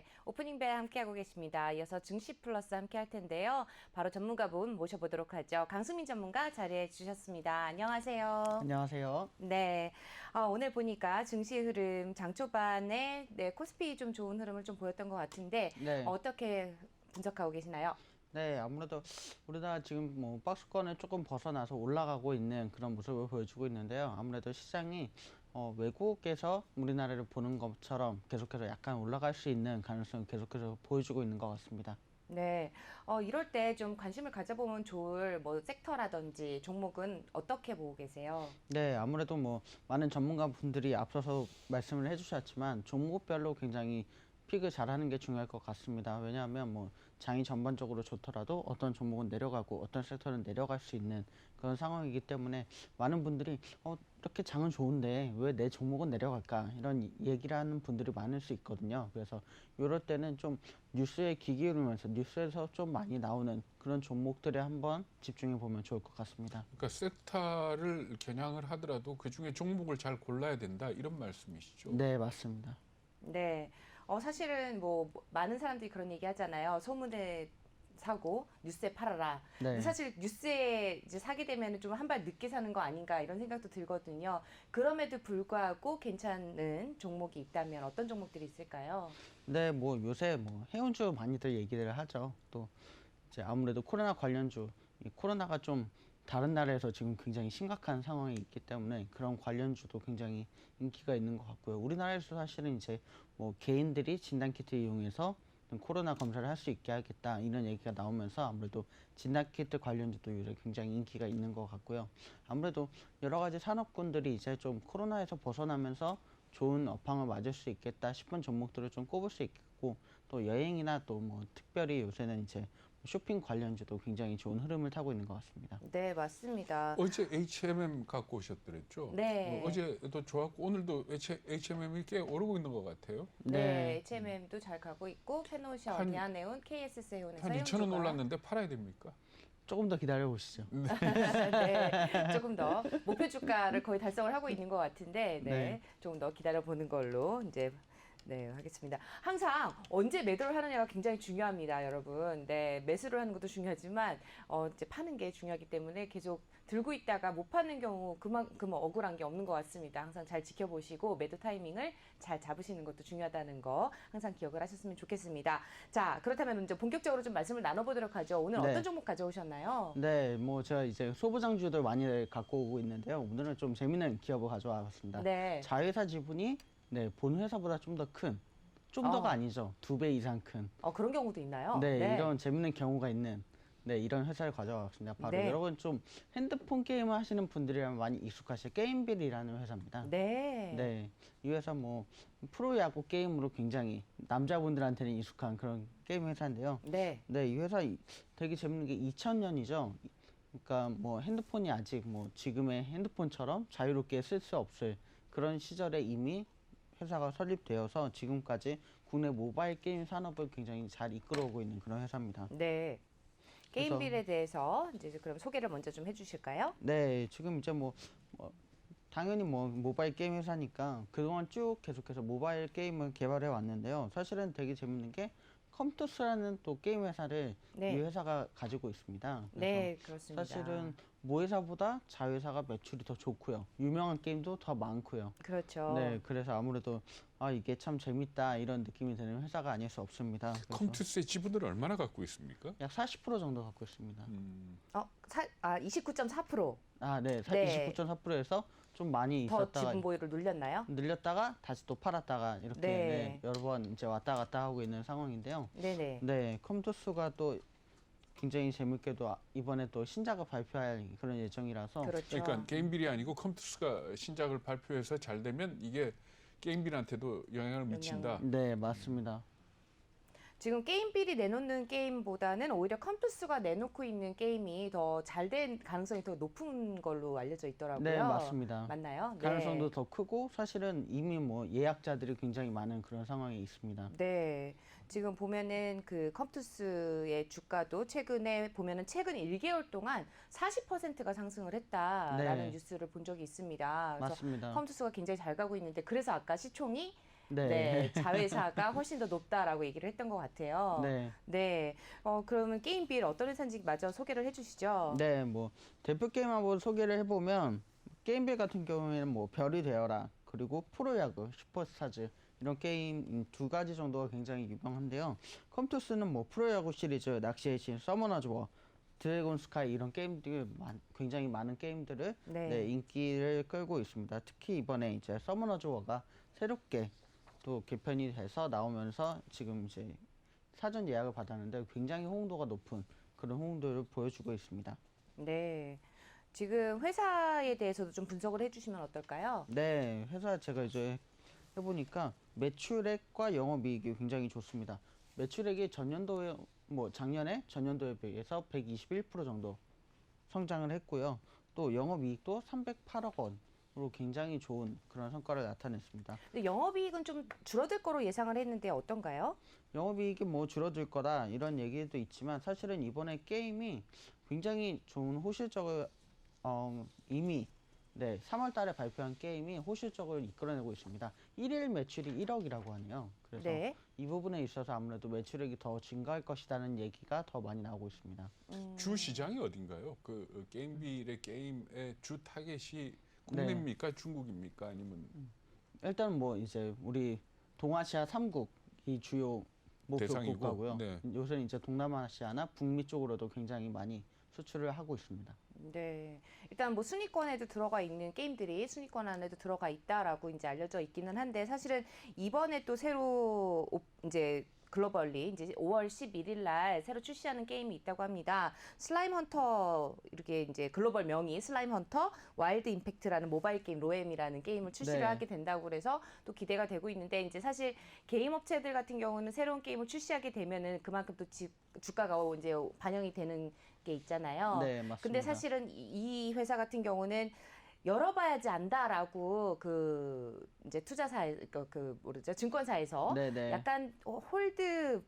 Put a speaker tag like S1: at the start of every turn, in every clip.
S1: 네, 오프닝 벨 함께하고 계십니다. 이어서 증시 플러스 함께할 텐데요. 바로 전문가분 모셔보도록 하죠. 강수민 전문가 자리해 주셨습니다. 안녕하세요.
S2: 안녕하세요.
S1: 네, 오늘 보니까 증시 흐름 장 초반에 코스피 좀 좋은 흐름을 좀 보였던 것 같은데
S2: 네.
S1: 어떻게 분석하고 계시나요?
S2: 네, 아무래도 우리나라 지금 뭐 박스권을 조금 벗어나서 올라가고 있는 그런 모습을 보여주고 있는데요. 아무래도 시장이 외국에서 우리나라를 보는 것처럼 계속해서 약간 올라갈 수 있는 가능성을 계속해서 보여주고 있는 것 같습니다.
S1: 네, 이럴 때 좀 관심을 가져보면 좋을 뭐 섹터라든지 종목은 어떻게 보고 계세요?
S2: 네, 아무래도 뭐 많은 전문가 분들이 앞서서 말씀을 해주셨지만 종목별로 굉장히 픽을 잘하는 게 중요할 것 같습니다. 왜냐하면 뭐 장이 전반적으로 좋더라도 어떤 종목은 내려가고 어떤 섹터는 내려갈 수 있는 그런 상황이기 때문에 많은 분들이 이렇게 장은 좋은데 왜 내 종목은 내려갈까 이런 얘기를 하는 분들이 많을 수 있거든요. 그래서 이럴 때는 좀 뉴스에 귀 기울이면서 뉴스에서 좀 많이 나오는 그런 종목들에 한번 집중해 보면 좋을 것 같습니다.
S3: 그러니까 섹터를 겨냥을 하더라도 그중에 종목을 잘 골라야 된다 이런 말씀이시죠?
S2: 네, 맞습니다.
S1: 네, 사실은 뭐 많은 사람들이 그런 얘기 하잖아요. 소문에 사고 뉴스에 팔아라.
S2: 네.
S1: 근데 사실 뉴스에 이제 사게 되면 좀 한 발 늦게 사는 거 아닌가 이런 생각도 들거든요. 그럼에도 불구하고 괜찮은 종목이 있다면 어떤 종목들이 있을까요?
S2: 네, 뭐 요새 뭐 해운주 많이들 얘기를 하죠. 또 이제 아무래도 코로나 관련주, 이 코로나가 좀 다른 나라에서 지금 굉장히 심각한 상황이 있기 때문에 그런 관련주도 굉장히 인기가 있는 것 같고요. 우리나라에서 사실은 이제 뭐 개인들이 진단키트 이용해서 코로나 검사를 할 수 있게 하겠다 이런 얘기가 나오면서 아무래도 진단키트 관련주도 요새 굉장히 인기가 있는 것 같고요. 아무래도 여러 가지 산업군들이 이제 좀 코로나에서 벗어나면서 좋은 업황을 맞을 수 있겠다 싶은 종목들을 좀 꼽을 수 있겠고, 또 여행이나 또 뭐 특별히 요새는 이제 쇼핑 관련주도 굉장히 좋은 흐름을 타고 있는 것 같습니다.
S1: 네, 맞습니다.
S3: 어제 H&M 갖고 오셨더랬죠?
S1: 네.
S3: 어제도 좋았고 오늘도 H&M이 꽤 오르고 있는 것 같아요.
S1: 네, H&M도 잘 가고 있고 페노션,
S3: 한-
S1: 대한해운, KS세운에서
S3: 한 2,000원 올랐는데 팔아야 됩니까?
S2: 조금 더 기다려 보시죠.
S1: 네, 조금 더 목표 주가를 거의 달성을 하고 있는 것 같은데, 네,
S2: 네.
S1: 조금 더 기다려 보는 걸로 이제. 네, 하겠습니다. 항상 언제 매도를 하느냐가 굉장히 중요합니다, 여러분. 네, 매수를 하는 것도 중요하지만, 이제 파는 게 중요하기 때문에 계속 들고 있다가 못 파는 경우 그만큼 억울한 게 없는 것 같습니다. 항상 잘 지켜보시고 매도 타이밍을 잘 잡으시는 것도 중요하다는 거 항상 기억을 하셨으면 좋겠습니다. 자, 그렇다면 이제 본격적으로 좀 말씀을 나눠보도록 하죠. 오늘
S2: 네.
S1: 어떤 종목 가져오셨나요?
S2: 네, 뭐 제가 이제 소부장주들 많이 갖고 오고 있는데요. 오늘은 좀 재밌는 기업을 가져와 봤습니다.
S1: 네.
S2: 자회사 지분이 네, 본 회사보다 좀 더 큰, 좀 더가 아니죠. 2배 이상 큰.
S1: 그런 경우도 있나요?
S2: 네, 이런 재밌는 경우가 있는 네, 이런 회사를 가져왔습니다. 바로
S1: 네.
S2: 여러분 좀 핸드폰 게임을 하시는 분들이라면 많이 익숙하실 게임빌이라는 회사입니다.
S1: 네.
S2: 네, 이 회사 뭐 프로야구 게임으로 굉장히 남자분들한테는 익숙한 그런 게임 회사인데요.
S1: 네.
S2: 네, 이 회사 되게 재밌는 게 2000년이죠. 그러니까 뭐 핸드폰이 아직 뭐 지금의 핸드폰처럼 자유롭게 쓸 수 없을 그런 시절에 이미 회사가 설립되어서 지금까지 국내 모바일 게임 산업을 굉장히 잘 이끌어오고 있는 그런 회사입니다.
S1: 네. 게임빌에 대해서 이제 그럼 소개를 먼저 좀 해주실까요?
S2: 네, 지금 이제 당연히 뭐 모바일 게임 회사니까 그동안 쭉 계속해서 모바일 게임을 개발해 왔는데요. 사실은 되게 재밌는 게 컴투스라는 또 게임 회사를
S1: 네.
S2: 이 회사가 가지고 있습니다. 그래서
S1: 네, 그렇습니다.
S2: 사실은 모회사보다 자회사가 매출이 더 좋고요. 유명한 게임도 더 많고요.
S1: 그렇죠.
S2: 네, 그래서 아무래도 이게 참 재밌다 이런 느낌이 드는 회사가 아닐 수 없습니다. 그래서
S3: 컴투스의 지분을 얼마나 갖고 있습니까?
S2: 약 40% 정도 갖고 있습니다.
S1: 29.4%.
S2: 네,
S1: 네.
S2: 29.4%에서 좀 많이
S1: 더
S2: 있었다가
S1: 지분 보유를 눌렸나요?
S2: 늘렸다가 다시 또 팔았다가 이렇게
S1: 네.
S2: 네, 여러 번 이제 왔다 갔다 하고 있는 상황인데요.
S1: 네네.
S2: 네, 컴투스가 또 굉장히 재밌게도 이번에 또 신작을 발표할 그런 예정이라서
S1: 그렇죠.
S3: 그러니까 게임빌이 아니고 컴투스가 신작을 발표해서 잘 되면 이게 게임빌한테도 영향을 미친다.
S2: 네, 맞습니다.
S1: 지금 게임빌이 내놓는 게임보다는 오히려 컴투스가 내놓고 있는 게임이 더 잘 된 가능성이 더 높은 걸로 알려져 있더라고요.
S2: 네, 맞습니다.
S1: 맞나요?
S2: 가능성도 더 크고 사실은 이미 뭐 예약자들이 굉장히 많은 그런 상황에 있습니다.
S1: 네. 지금 보면은 그 컴투스의 주가도 최근에 보면은 최근 1개월 동안 40%가 상승을 했다라는
S2: 네.
S1: 뉴스를 본 적이 있습니다. 그래서
S2: 맞습니다.
S1: 컴투스가 굉장히 잘 가고 있는데 그래서 아까 시총이
S2: 네.
S1: 네, 자회사가 훨씬 더 높다라고 얘기를 했던 것 같아요.
S2: 네.
S1: 네, 그러면 게임빌 어떤 회사인지 마저 소개를 해주시죠.
S2: 네, 뭐 대표 게임 한번 소개를 해보면 게임빌 같은 경우에는 뭐 별이 되어라 그리고 프로야구, 슈퍼스타즈 이런 게임 두 가지 정도가 굉장히 유명한데요. 컴투스는 뭐 프로야구 시리즈, 낚시의 신, 서머너즈 워, 드래곤 스카이 이런 게임들 굉장히 많은 게임들을
S1: 네.
S2: 네, 인기를 끌고 있습니다. 특히 이번에 이제 서머너즈 워가 새롭게 또 개편이 돼서 나오면서 지금 이제 사전 예약을 받았는데 굉장히 호응도가 높은 그런 호응도를 보여주고 있습니다.
S1: 네. 지금 회사에 대해서도 좀 분석을 해주시면 어떨까요?
S2: 네, 회사 제가 이제 해보니까 매출액과 영업이익이 굉장히 좋습니다. 매출액이 전년도에 뭐 작년에 전년도에 비해서 121% 정도 성장을 했고요. 또 영업이익도 308억 원으로 굉장히 좋은 그런 성과를 나타냈습니다.
S1: 근데 영업이익은 좀 줄어들 거로 예상을 했는데 어떤가요?
S2: 영업이익이 뭐 줄어들 거다 이런 얘기도 있지만 사실은 이번에 게임이 굉장히 좋은 호실적을 이미 네, 3월 달에 발표한 게임이 호실적을 이끌어내고 있습니다. 1일 매출이 1억이라고 하네요. 그래서
S1: 네.
S2: 이 부분에 있어서 아무래도 매출액이 더 증가할 것이라는 얘기가 더 많이 나오고 있습니다.
S3: 주 시장이 어딘가요? 그 게임빌의 게임의 주 타겟이
S2: 네.
S3: 국내입니까? 중국입니까? 아니면
S2: 일단 뭐 이제 우리 동아시아 3국이 주요 목표
S3: 대상이고,
S2: 국가고요.
S3: 네.
S2: 요새는 이제 동남아시아나 북미 쪽으로도 굉장히 많이 수출을 하고 있습니다.
S1: 네. 일단 뭐 순위권에도 들어가 있는 게임들이 순위권 안에도 들어가 있다라고 이제 알려져 있기는 한데 사실은 이번에 또 새로 이제 글로벌리 이제 5월 11일 날 새로 출시하는 게임이 있다고 합니다. 슬라임 헌터 이렇게 이제 글로벌 명의 슬라임 헌터 와일드 임팩트라는 모바일 게임 로엠이라는 게임을 출시를
S2: 네.
S1: 하게 된다고 그래서 또 기대가 되고 있는데 이제 사실 게임 업체들 같은 경우는 새로운 게임을 출시하게 되면은 그만큼 또 주가가 이제 반영이 되는 게 있잖아요.
S2: 네, 맞습니다.
S1: 근데 사실은 이 회사 같은 경우는 열어봐야지 안다라고 그 이제 투자사 그 뭐죠 증권사에서
S2: 네네.
S1: 약간 홀드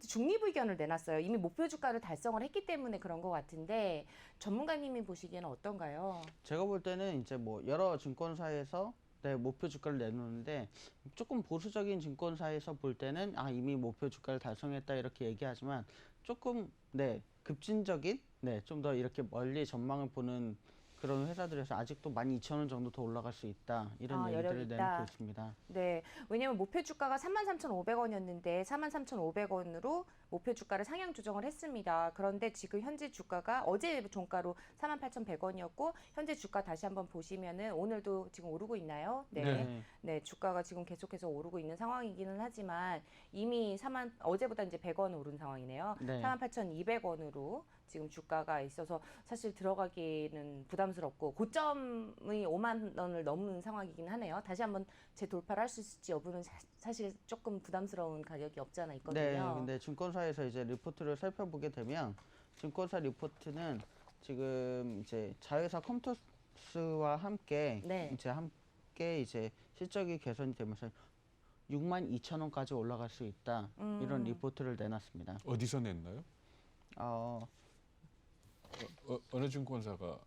S1: 중립 의견을 내놨어요. 이미 목표 주가를 달성을 했기 때문에 그런 것 같은데 전문가님이 보시기에는 어떤가요?
S2: 제가 볼 때는 이제 뭐 여러 증권사에서 네, 목표 주가를 내놓는데 조금 보수적인 증권사에서 볼 때는 이미 목표 주가를 달성했다 이렇게 얘기하지만 조금 네, 급진적인 좀 더 이렇게 멀리 전망을 보는 그런 회사들에서 아직도 12,000원 정도 더 올라갈 수 있다 이런
S1: 여력이
S2: 얘기들을
S1: 있다.
S2: 내놓고 있습니다.
S1: 네, 왜냐면 목표 주가가 33,500원이었는데 43,500원으로 목표 주가를 상향 조정을 했습니다. 그런데 지금 현재 주가가 어제 종가로 48,100원이었고 현재 주가 다시 한번 보시면은 오늘도 지금 오르고 있나요? 네. 네, 주가가 지금 계속해서 오르고 있는 상황이기는 하지만 이미 어제보다 이제 100원 오른 상황이네요.
S2: 네.
S1: 48,200원으로 지금 주가가 있어서 사실 들어가기는 부담스럽고 고점이 5만 원을 넘는 상황이긴 하네요. 다시 한번 재돌파를 할 수 있을지 여부는 사실 조금 부담스러운 가격이 없지 않아 있거든요.
S2: 네, 근데 증권사에서 이제 리포트를 살펴보게 되면 증권사 리포트는 지금 이제 자회사 컴투스와 함께
S1: 네.
S2: 이제 실적이 개선이 되면서 62,000원까지 올라갈 수 있다 이런 리포트를 내놨습니다.
S3: 어디서 냈나요? 어느 증권사가?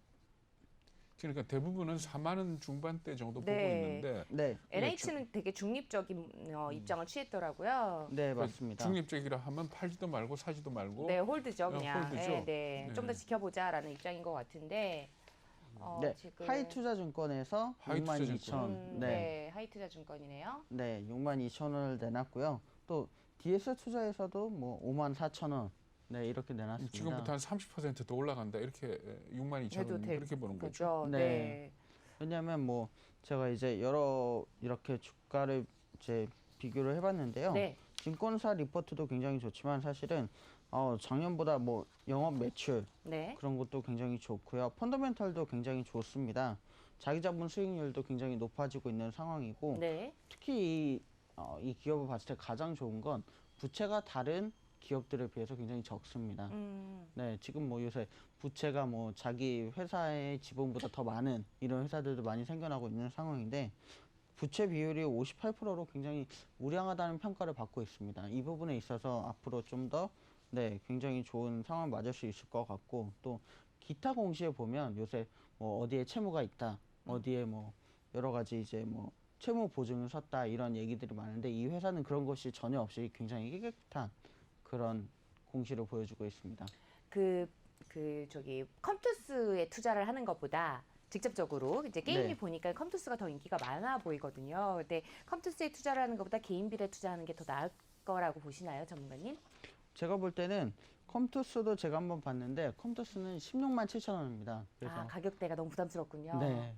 S3: 그러니까 대부분은 4만 원 중반대 정도 보고
S1: 네.
S3: 있는데
S2: 네,
S1: NH는 되게 중립적인 입장을 취했더라고요.
S2: 네
S3: 그러니까
S2: 맞습니다.
S3: 중립적이라 하면 팔지도 말고 사지도 말고
S1: 네, 홀드죠, 그냥.
S3: 홀드죠.
S1: 네, 네. 좀 더
S3: 네.
S1: 지켜보자라는 입장인 것 같은데.
S2: 네,
S1: 지금
S2: 하이투자증권에서
S3: 하이투자증권.
S2: 62,000,
S1: 네, 하이투자증권이네요.
S2: 네, 62,000원을 내놨고요. 또 DS 투자에서도 뭐 54,000원, 네 이렇게 내놨습니다.
S3: 지금부터 한 30%더 올라간다 이렇게 62,000원
S1: 해도 될
S3: 그렇게 보는 거죠.
S1: 거죠.
S2: 네.
S1: 네.
S2: 왜냐하면 뭐 제가 이제 이렇게 주가를 이제 비교를 해봤는데요.
S1: 네.
S2: 증권사 리포트도 굉장히 좋지만 사실은 작년보다 뭐 영업 매출
S1: 네.
S2: 그런 것도 굉장히 좋고요. 펀더멘털도 굉장히 좋습니다. 자기 자본 수익률도 굉장히 높아지고 있는 상황이고
S1: 네.
S2: 특히 이 기업을 봤을 때 가장 좋은 건 부채가 다른 기업들에 비해서 굉장히 적습니다. 네, 지금 뭐 요새 부채가 뭐 자기 회사의 지분보다 더 많은 이런 회사들도 많이 생겨나고 있는 상황인데 부채 비율이 58%로 굉장히 우량하다는 평가를 받고 있습니다. 이 부분에 있어서 앞으로 좀 더 굉장히 좋은 상황을 맞을 수 있을 것 같고 또 기타 공시에 보면 요새 뭐 어디에 채무가 있다, 어디에 뭐 여러 가지 이제 뭐 채무 보증을 섰다 이런 얘기들이 많은데 이 회사는 그런 것이 전혀 없이 굉장히 깨끗한 그런 공시를 보여주고 있습니다.
S1: 저기 컴투스에 투자를 하는 것보다 직접적으로 이제 게임이
S2: 네.
S1: 보니까 컴투스가 더 인기가 많아 보이거든요. 근데 컴투스에 투자를 하는 것보다 개인빌에 투자하는 게 더 나을 거라고 보시나요, 전문가님?
S2: 제가 볼 때는 컴투스도 제가 한번 봤는데 컴투스는 16만 7천 원입니다. 그래서
S1: 아, 가격대가 너무 부담스럽군요.
S2: 네.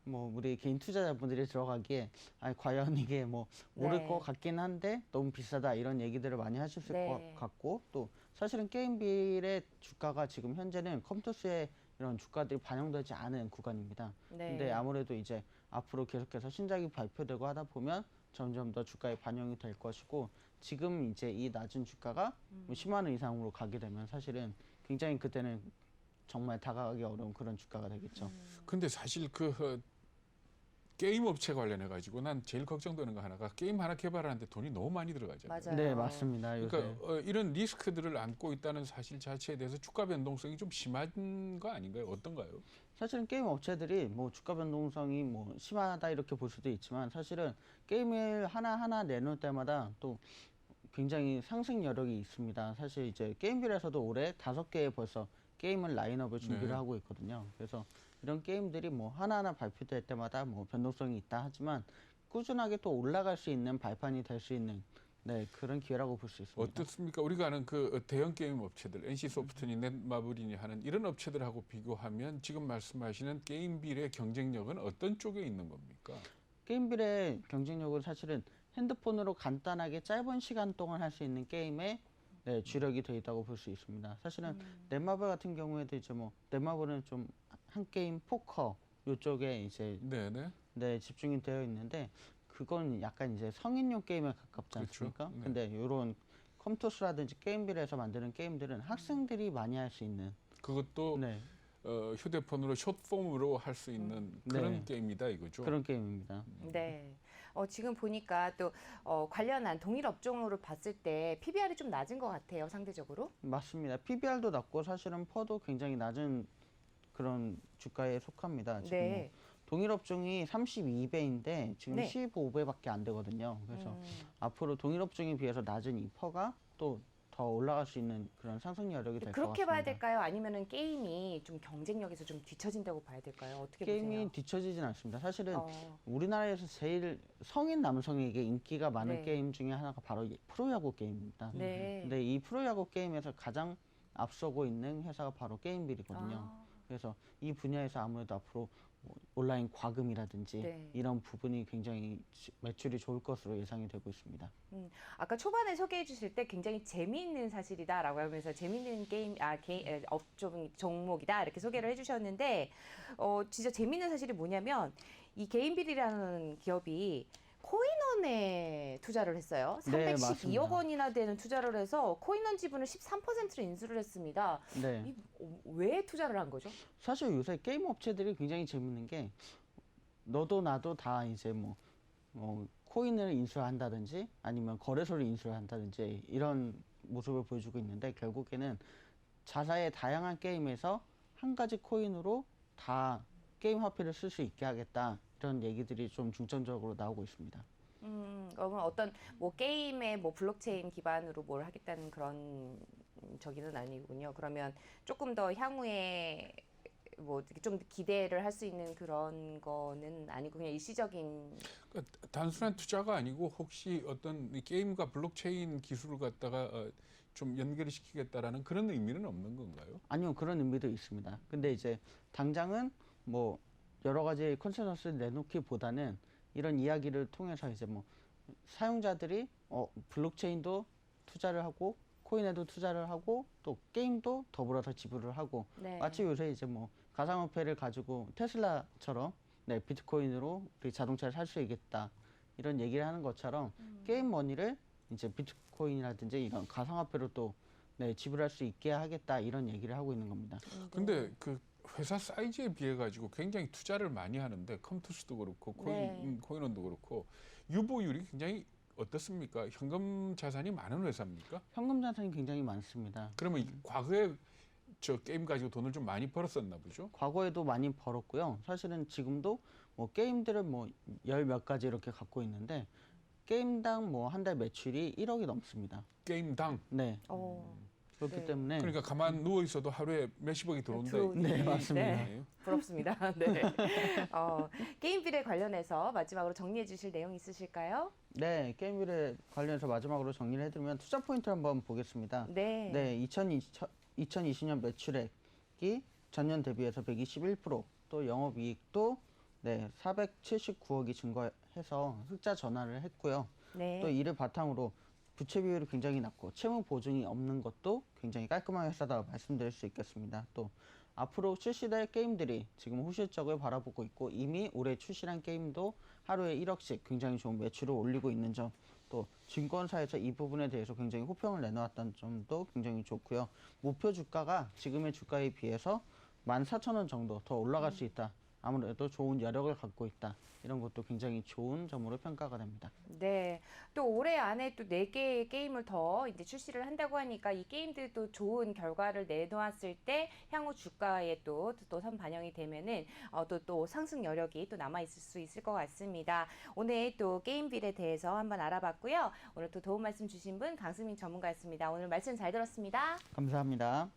S2: 뭐 우리 개인 투자자분들이 들어가기에 과연 이게 뭐 오를
S1: 네.
S2: 것 같긴 한데 너무 비싸다 이런 얘기들을 많이 하셨을
S1: 네.
S2: 것 같고 또 사실은 게임빌의 주가가 지금 현재는 컴투스의 이런 주가들이 반영되지 않은 구간입니다.
S1: 네.
S2: 근데 아무래도 이제 앞으로 계속해서 신작이 발표되고 하다 보면 점점 더 주가에 반영이 될 것이고 지금 이제 이 낮은 주가가 뭐 10만 원 이상으로 가게 되면 사실은 굉장히 그때는 정말 다가가기 어려운 그런 주가가 되겠죠.
S3: 근데 사실 게임 업체 관련해 가지고 난 제일 걱정되는 거 하나가 게임 하나 개발하는데 돈이 너무 많이 들어가잖아요.
S1: 맞아요.
S2: 네, 맞습니다. 요새.
S3: 그러니까 이런 리스크들을 안고 있다는 사실 자체에 대해서 주가 변동성이 좀 심한 거 아닌가요? 어떤가요?
S2: 사실은 게임 업체들이 뭐 주가 변동성이 뭐 심하다 이렇게 볼 수도 있지만 사실은 게임을 하나하나 내놓을 때마다 또 굉장히 상승 여력이 있습니다. 사실 이제 게임빌에서도 올해 5개의 벌써 게임을 라인업을 준비를
S3: 네.
S2: 하고 있거든요. 그래서 이런 게임들이 뭐 하나하나 발표될 때마다 뭐 변동성이 있다 하지만 꾸준하게 또 올라갈 수 있는 발판이 될 수 있는 네, 그런 기회라고 볼 수 있습니다.
S3: 어떻습니까? 우리가 아는 그 대형 게임 업체들, NC소프트니 넷마블이니 하는 이런 업체들하고 비교하면 지금 말씀하시는 게임빌의 경쟁력은 어떤 쪽에 있는 겁니까?
S2: 게임빌의 경쟁력은 사실은 핸드폰으로 간단하게 짧은 시간 동안 할 수 있는 게임에 네, 주력이 되어 있다고 볼 수 있습니다. 사실은 넷마블 같은 경우에도 이제 뭐 넷마블은 좀 한 게임 포커 요쪽에 이제
S3: 네네.
S2: 네, 집중이 되어 있는데 그건 약간 이제 성인용 게임에 가깝지
S3: 그렇죠.
S2: 않습니까?
S3: 네.
S2: 근데 이런 컴투스라든지 게임빌에서 만드는 게임들은 학생들이 많이 할 수 있는
S3: 그것도
S2: 네,
S3: 휴대폰으로 숏폼으로 할 수 있는 그런
S2: 네.
S3: 게임이다 이거죠.
S2: 그런 게임입니다.
S1: 네. 지금 보니까 또 관련한 동일 업종으로 봤을 때 PBR이 좀 낮은 것 같아요, 상대적으로.
S2: 맞습니다. PBR도 낮고 사실은 퍼도 굉장히 낮은 그런 주가에 속합니다. 지금 뭐
S1: 네.
S2: 동일 업종이 32배인데 지금
S1: 네.
S2: 15배밖에 안 되거든요. 그래서
S1: 음.
S2: 앞으로 동일 업종에 비해서 낮은 이 퍼가 또 더 올라갈 수 있는 그런 상승 여력이 될 것 같습니다.
S1: 그렇게 봐야 될까요? 아니면은 게임이 좀 경쟁력에서 좀 뒤처진다고 봐야 될까요? 어떻게
S2: 게임이
S1: 보세요?
S2: 뒤처지진 않습니다. 사실은
S1: 어,
S2: 우리나라에서 제일 성인 남성에게 인기가 많은
S1: 네.
S2: 게임 중에 하나가 바로 이 프로야구 게임입니다.
S1: 네.
S2: 근데 이 프로야구 게임에서 가장 앞서고 있는 회사가 바로 게임빌이거든요.
S1: 아,
S2: 그래서 이 분야에서 아무래도 앞으로 뭐 온라인 과금이라든지
S1: 네.
S2: 이런 부분이 굉장히 매출이 좋을 것으로 예상이 되고 있습니다.
S1: 아까 초반에 소개해 주실 때 굉장히 재미있는 사실이다라고 하면서 재미있는 게임, 업종 종목이다 이렇게 소개를 해주셨는데, 진짜 재미있는 사실이 뭐냐면 이 게임빌이라는 기업이 코인원에 투자를 했어요.
S2: 네,
S1: 312억
S2: 맞습니다.
S1: 원이나 되는 투자를 해서 코인원 지분을 13%를 인수를 했습니다.
S2: 네.
S1: 왜 투자를 한 거죠?
S2: 사실 요새 게임 업체들이 굉장히 재밌는 게 너도 나도 다 이제 뭐 코인을 인수한다든지 아니면 거래소를 인수한다든지 이런 모습을 보여주고 있는데 결국에는 자사의 다양한 게임에서 한 가지 코인으로 다 게임 화폐를 쓸 수 있게 하겠다 이런 얘기들이 좀 중점적으로 나오고 있습니다.
S1: 그러면 어떤 뭐 게임의 뭐 블록체인 기반으로 뭘 하겠다는 그런 저기는 아니군요. 그러면 조금 더 향후에 뭐 좀 기대를 할 수 있는 그런 거는 아니고 그냥 일시적인.
S3: 그러니까 단순한 투자가 아니고 혹시 어떤 이 게임과 블록체인 기술을 갖다가 좀 연결시키겠다라는 그런 의미는 없는 건가요?
S2: 아니요, 그런 의미도 있습니다. 근데 이제 당장은 뭐 여러 가지 컨센서스를 내놓기보다는 이런 이야기를 통해서 이제 뭐 사용자들이 블록체인도 투자를 하고 코인에도 투자를 하고 또 게임도 더불어서 지불을 하고
S1: 네.
S2: 마치 요새 이제 뭐 가상화폐를 가지고 테슬라처럼 네, 비트코인으로 우리 자동차를 살 수 있겠다 이런 얘기를 하는 것처럼 게임 머니를 이제 비트코인이라든지 이런 가상화폐로 또 네, 지불할 수 있게 하겠다 이런 얘기를 하고 있는 겁니다.
S3: 근데 그 회사 사이즈에 비해 가지고 굉장히 투자를 많이 하는데 컴투스도 그렇고
S1: 네.
S3: 코인원도 그렇고 유보율이 굉장히 어떻습니까? 현금 자산이 많은 회사입니까?
S2: 현금 자산이 굉장히 많습니다.
S3: 그러면 과거에 저 게임 가지고 돈을 좀 많이 벌었었나 보죠.
S2: 과거에도 많이 벌었고요. 사실은 지금도 뭐 게임들을 뭐 열 몇 가지 이렇게 갖고 있는데 게임당 뭐 한 달 매출이 1억이 넘습니다.
S3: 게임당.
S2: 네. 그렇기
S1: 네.
S2: 때문에
S3: 그러니까 가만 누워 있어도 하루에 몇십억이 들어온다.
S1: 들어오니.
S2: 네, 맞습니다.
S1: 네, 부럽습니다. 네. 게임빌에 관련해서 마지막으로 정리해 주실 내용 있으실까요?
S2: 네, 게임빌에 관련해서 마지막으로 정리를 해드리면 투자 포인트 한번 보겠습니다.
S1: 네.
S2: 네, 2020년 매출액이 전년 대비해서 121%, 또 영업이익도 네, 479억이 증가해서 흑자 전환을 했고요.
S1: 네.
S2: 또 이를 바탕으로 부채 비율이 굉장히 낮고 채무 보증이 없는 것도 굉장히 깔끔한 회사다 말씀드릴 수 있겠습니다. 또 앞으로 출시될 게임들이 지금 호실적을 바라보고 있고 이미 올해 출시한 게임도 하루에 1억씩 굉장히 좋은 매출을 올리고 있는 점, 또 증권사에서 이 부분에 대해서 굉장히 호평을 내놓았다는 점도 굉장히 좋고요. 목표 주가가 지금의 주가에 비해서 14,000원 정도 더 올라갈 수 있다. 아무래도 좋은 여력을 갖고 있다. 이런 것도 굉장히 좋은 점으로 평가가 됩니다.
S1: 네. 또 올해 안에 또 4개의 게임을 더 이제 출시를 한다고 하니까 이 게임들도 좋은 결과를 내놓았을 때 향후 주가에 또 선반영이 되면은 또 상승 여력이 또 남아 있을 수 있을 것 같습니다. 오늘 또 게임빌에 대해서 한번 알아봤고요. 오늘 또 도움 말씀 주신 분 강승민 전문가였습니다. 오늘 말씀 잘 들었습니다.
S2: 감사합니다.